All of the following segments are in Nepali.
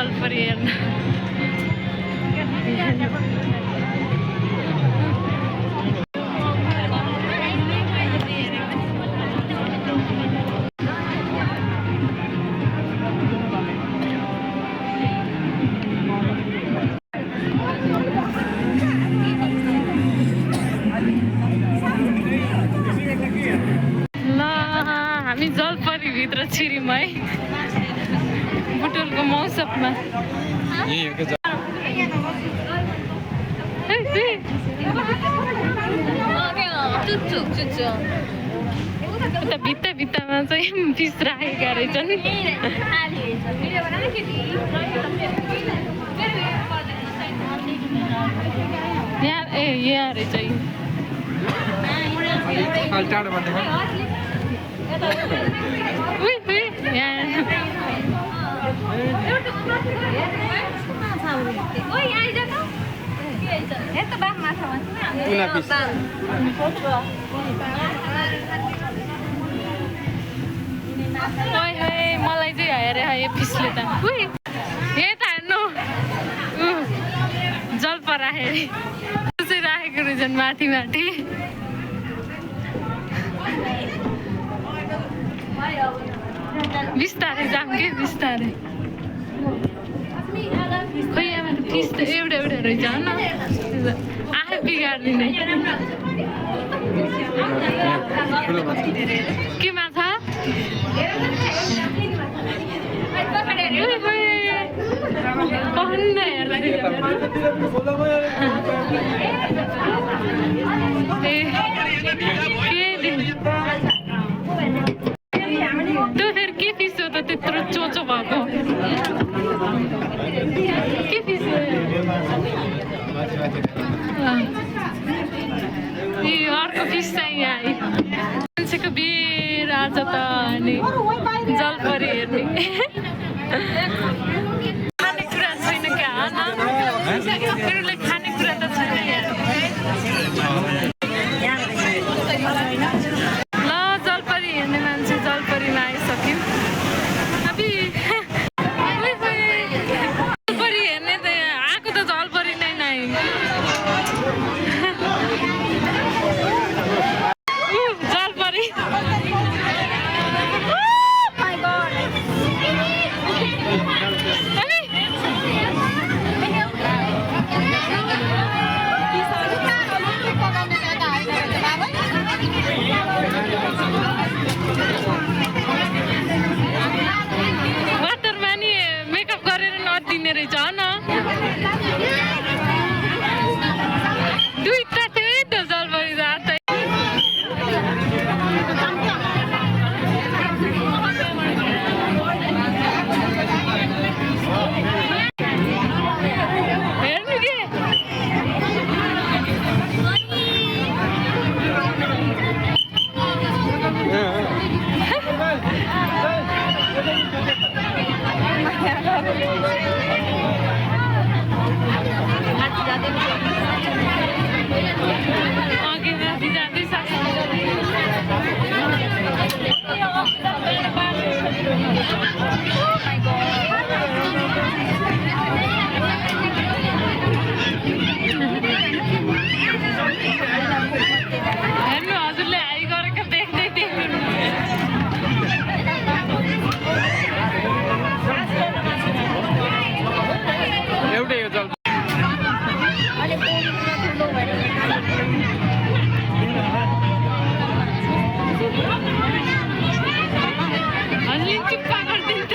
जलपरी हेर्न हामी जलपरी भित्र छिर्यौँ है बुटोलको मौसममा उता भित्तामा चाहिँ फिस राखेका रहेछन् यहाँ रहेछ मलाई चाहिँ हेरे यो फिसले त यही त हेर्नु जलपा राखेको रहेछन् माथि माथि बिस्तारै जाऊँ कि बिस्तारै खोइ यहाँ फिस त एउटा रहेछ न आफै बिगारिदिने के माछा त्यो फेरि के फिस हो त त्यत्रो चोचो भएको के फिस हो अर्को फिस चाहिँ यहाँ आयो मान्छेको भिड आज त अनि जलपरी हेर्ने खानेकुरा छैन क्या तिनीहरूले खानेकुरा त छैन ल जलपरी हेर्ने मान्छे जलपरीमा आइसक्यो जलपरी हेर्ने त आएको त जलपरी नै नै जलपरी वाटरमा नि मेकअप गरेर नदिने रहेछ न दुईटा थियो त जलपरी रातै हेर्नु के अघि माथि जाँदै हेर्नु हजुरले हाई गरेको देख्दै देख्नु एउटै हो जल हजुरले चुप्पा गरिदिन्छ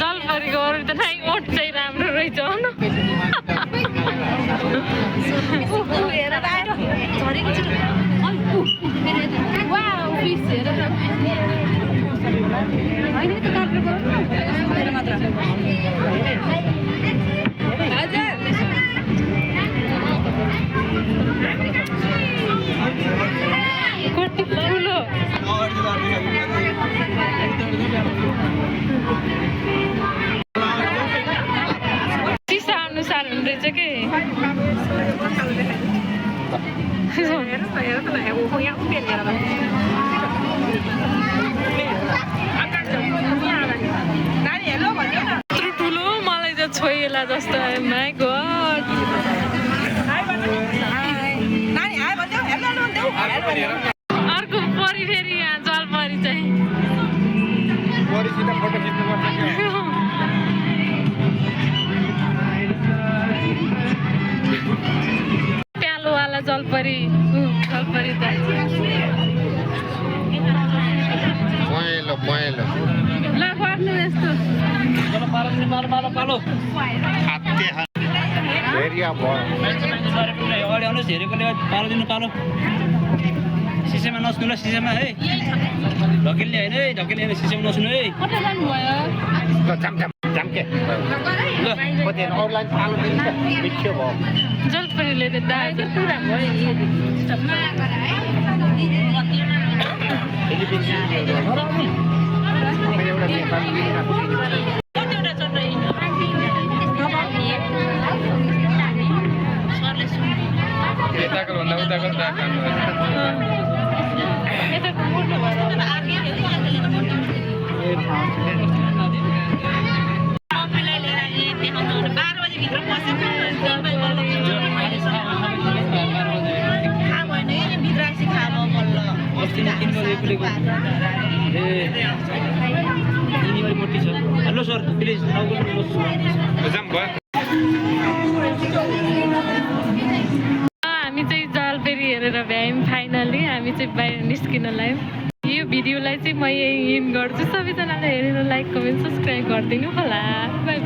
जलपरीको अरू त नै ओठ चाहिँ राम्रो रहेछ हो न कति ठुलो सिसा अनुसार हुँदैछ कि ठुलो मलाई त छोइला जस्तो माई गॉड अर्को परी फेरि यहाँ जलपरी चाहिँ प्यालोवाला जलपरी जलपरी त ल गर्नु यस्तो सिसेमा नसुनु ल सिसेमा है ढकेल्ने होइन है ढकेल्ने होइन सिसेमा नसुनु है कता जानुभयो जलपरीले त दाजु पुरा यताको भन्दा उताको यताको मोटो भएर हेलो सर प्लिज हामी चाहिँ जलपरी हेरेर भ्यायौँ फाइनली हामी चाहिँ बाहिर निस्किन लाग्यौँ यो भिडियोलाई चाहिँ म यही इन गर्छु सबैजनाले हेरेर लाइक कमेन्ट सब्सक्राइब गरिदिनु होला बाई बाई